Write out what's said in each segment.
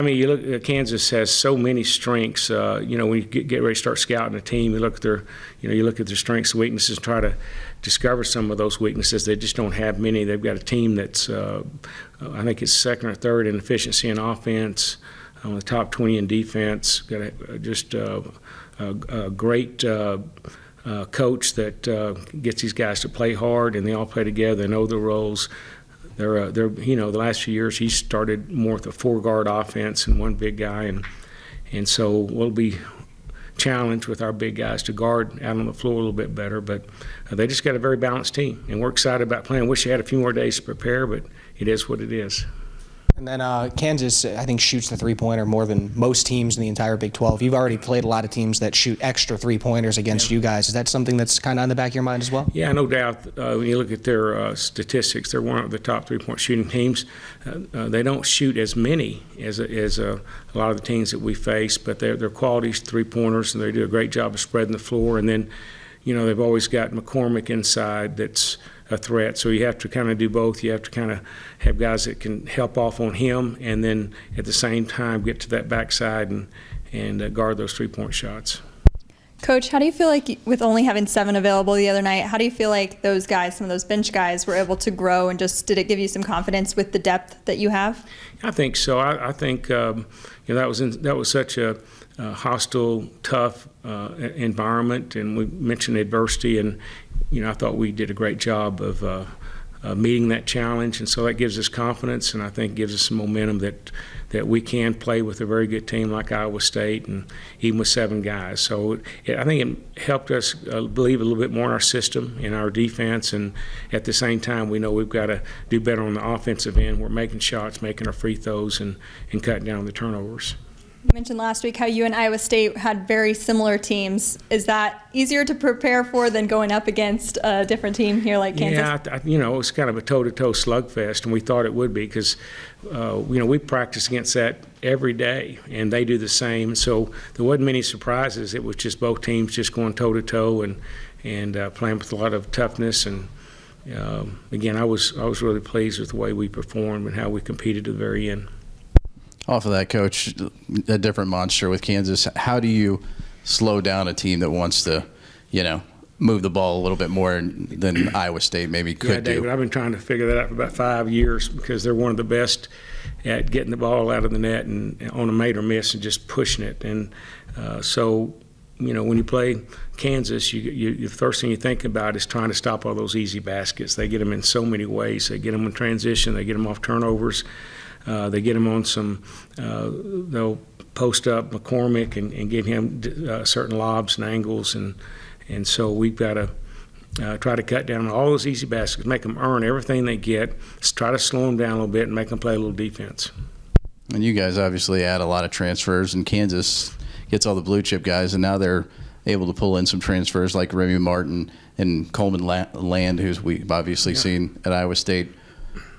I mean, you look. Kansas has so many strengths. When you get ready to start scouting a team, you look at their, you look at their strengths and weaknesses, and try to discover some of those weaknesses. They just don't have many. They've got a team that's, I think it's second or third in efficiency in offense, on the top 20 in defense. Got a great coach that gets these guys to play hard, and they all play together. They know their roles. They're the last few years he started more with a 4-guard offense and one big guy, and so we'll be challenged with our big guys to guard out on the floor a little bit better. But they just got a very balanced team, and we're excited about playing. Wish they had a few more days to prepare, but it is what it is. And then Kansas, I think, shoots the three-pointer more than most teams in the entire Big 12. You've already played a lot of teams that shoot extra three-pointers against you guys. Is that something that's kind of on the back of your mind as well? Yeah, no doubt. When you look at their statistics, they're one of the top three-point shooting teams. They don't shoot as many as a lot of the teams that we face, but they're quality three-pointers, and they do a great job of spreading the floor. And then, they've always got McCormick inside that's a threat. So you have to kind of do both. You have to kind of have guys that can help off on him, and then at the same time get to that backside and guard those three-point shots. Coach, how do you feel like, with only having 7 available the other night, how do you feel like those guys, some of those bench guys, were able to grow, and just did it give you some confidence with the depth that you have? I think so. I think that was such a hostile, tough environment, and we mentioned adversity, and I thought we did a great job of meeting that challenge, and so that gives us confidence, and I think gives us some momentum that we can play with a very good team like Iowa State, and even with 7 guys. So I think it helped us believe a little bit more in our system, in our defense, and at the same time we know we've got to do better on the offensive end. We're making shots, making our free throws, and cutting down the turnovers. You mentioned last week how you and Iowa State had very similar teams. Is that easier to prepare for than going up against a different team here like Kansas? Yeah, it was kind of a toe-to-toe slugfest, and we thought it would be because, we practice against that every day, and they do the same. So there wasn't many surprises. It was just both teams just going toe-to-toe and playing with a lot of toughness. And again, I was really pleased with the way we performed and how we competed to the very end. Off of that, Coach, a different monster with Kansas. How do you slow down a team that wants to, move the ball a little bit more than Iowa State maybe could do? Yeah, David, I've been trying to figure that out for about 5 years because they're one of the best at getting the ball out of the net and on a made or miss and just pushing it. And so, when you play Kansas, the first thing you think about is trying to stop all those easy baskets. They get them in so many ways. They get them in transition. They get them off turnovers. They get him on some, they'll post up McCormick and give him certain lobs and angles. And so we've got to try to cut down on all those easy baskets, make them earn everything they get, try to slow them down a little bit and make them play a little defense. And you guys obviously add a lot of transfers, and Kansas gets all the blue chip guys, and now they're able to pull in some transfers like Remy Martin and Coleman Land, who's we've obviously seen at Iowa State.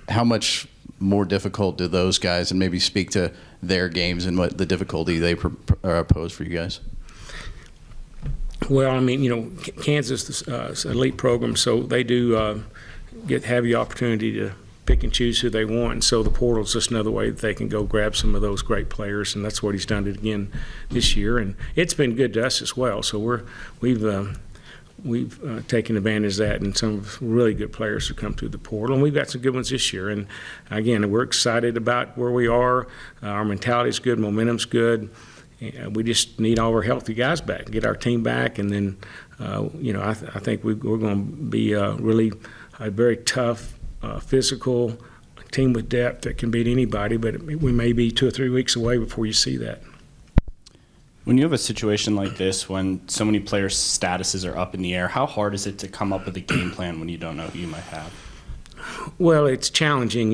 How much more difficult do those guys, and maybe speak to their games and what the difficulty they pose for you guys? Well, I mean, Kansas is an elite program, so they do have the opportunity to pick and choose who they want. And so the portal is just another way that they can go grab some of those great players, and that's what he's done again this year. And it's been good to us as well. So we've taken advantage of that, and some really good players have come through the portal, and we've got some good ones this year. And again, we're excited about where we are. Our mentality's good, momentum's good. We just need all our healthy guys back, get our team back, and then I think we're going to be really a very tough, physical team with depth that can beat anybody. But we may be 2 or 3 weeks away before you see that. When you have a situation like this, when so many players' statuses are up in the air, how hard is it to come up with a game plan when you don't know who you might have? Well, it's challenging.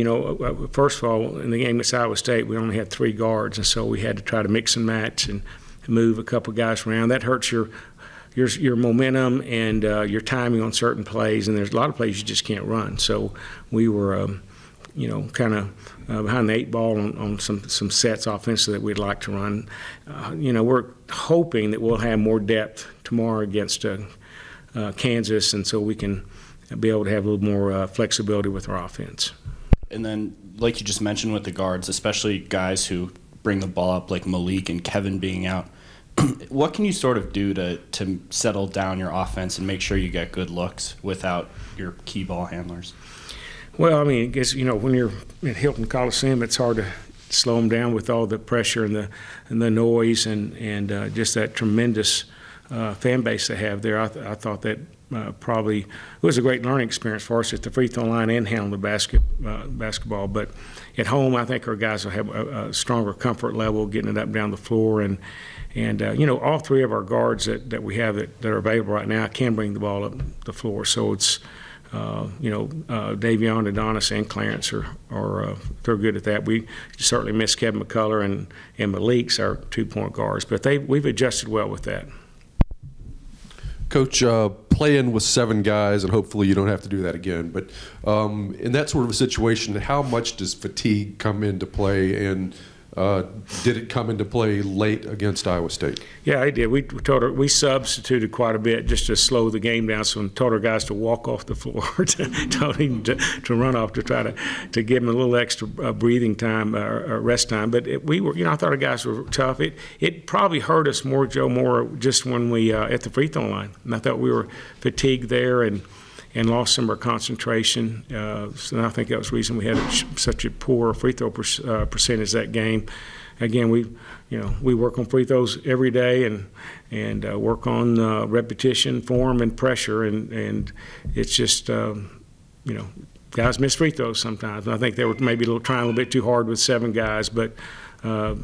First of all, in the game against Iowa State, we only had 3 guards, and so we had to try to mix and match and move a couple guys around. That hurts your momentum and your timing on certain plays, and there's a lot of plays you just can't run. So we were kind of behind the 8 ball on some sets offensively that we'd like to run. We're hoping that we'll have more depth tomorrow against Kansas, and so we can be able to have a little more flexibility with our offense. And then, like you just mentioned with the guards, especially guys who bring the ball up, like Malik and Kevin being out. What can you sort of do to settle down your offense and make sure you get good looks without your key ball handlers? Well, I mean, I guess, when you're at Hilton Coliseum, it's hard to slow them down with all the pressure and the noise and just that tremendous fan base they have there. I thought that probably it was a great learning experience for us at the free throw line and handling the basketball. But at home, I think our guys will have a stronger comfort level getting it up and down the floor. And all three of our guards that we have that are available right now can bring the ball up the floor. So it's Davion, Adonis, and Clarence are they're good at that. We certainly miss Kevin McCullough and Malik's our 2-point guards, but we've adjusted well with that. Coach, playing with 7 guys, and hopefully you don't have to do that again, but in that sort of a situation, how much does fatigue come into play, and did it come into play late against Iowa State? Yeah, it did. We substituted quite a bit just to slow the game down. So we told our guys to walk off the floor, told him to run off to try to give them a little extra breathing time or rest time. But I thought our guys were tough. It probably hurt us more, Joe, just when we at the free throw line. And I thought we were fatigued there and lost some of our concentration. So I think that was the reason we had such a poor free throw percentage that game. Again, we work on free throws every day and work on repetition, form, and pressure, and it's just guys miss free throws sometimes. And I think they were maybe trying a little bit too hard with 7 guys, but we're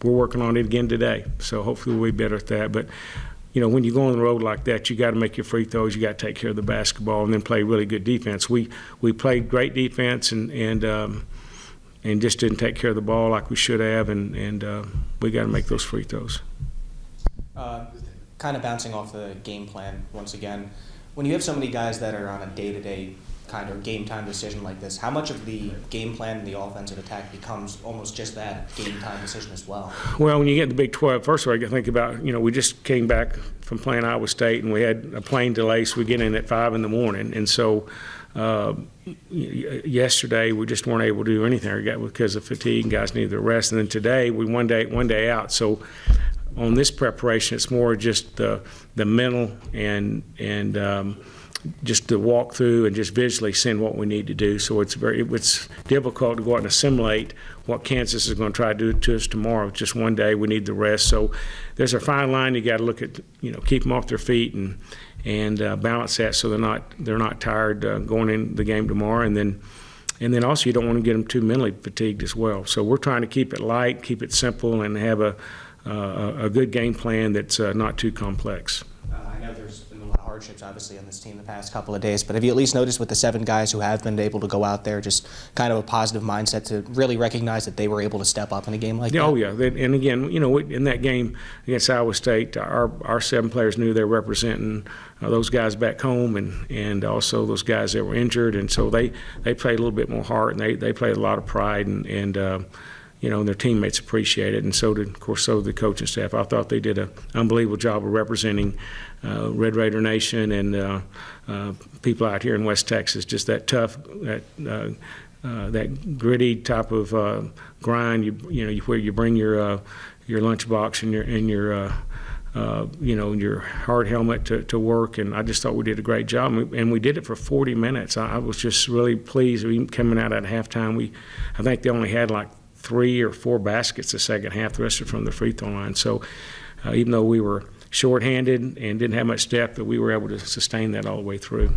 working on it again today. So hopefully we'll be better at that. But when you go on the road like that, you got to make your free throws. You got to take care of the basketball and then play really good defense. We played great defense and just didn't take care of the ball like we should have, and we got to make those free throws. Kind of bouncing off the game plan once again, when you have so many guys that are on a day-to-day kind of game time decision like this, how much of the game plan and the offensive attack becomes almost just that game time decision as well? Well, when you get the Big 12, first of all, you got to think about, we just came back from playing Iowa State and we had a plane delay, so we get in at 5 in the morning. And so yesterday we just weren't able to do anything because of fatigue and guys needed the rest. And then today we one day out. So on this preparation, it's more just the mental and just to walk through and just visually seeing what we need to do. So it's difficult to go out and assimilate what Kansas is going to try to do to us tomorrow. Just one day, we need the rest. So there's a fine line you got to look at. Keep them off their feet and balance that so they're not tired going in the game tomorrow. And then also you don't want to get them too mentally fatigued as well. So we're trying to keep it light, keep it simple, and have a good game plan that's not too complex. I know there's been a lot of hardships, obviously, on this team the past couple of days, but have you at least noticed with the 7 guys who have been able to go out there, just kind of a positive mindset to really recognize that they were able to step up in a game like that? Oh, yeah. And again, in that game against Iowa State, our 7 players knew they were representing those guys back home and also those guys that were injured, and so they played a little bit more heart, and they played a lot of pride, and their teammates appreciate it, and so did the coaching staff. I thought they did an unbelievable job of representing Red Raider Nation and people out here in West Texas. Just that tough, that gritty type of grind. Where you bring your lunchbox and your hard helmet to work, and I just thought we did a great job, and we did it for 40 minutes. I was just really pleased. Even coming out at halftime, I think they only had like 3 or 4 baskets the second half. The rest are from the free throw line. So even though we were shorthanded and didn't have much depth, we were able to sustain that all the way through.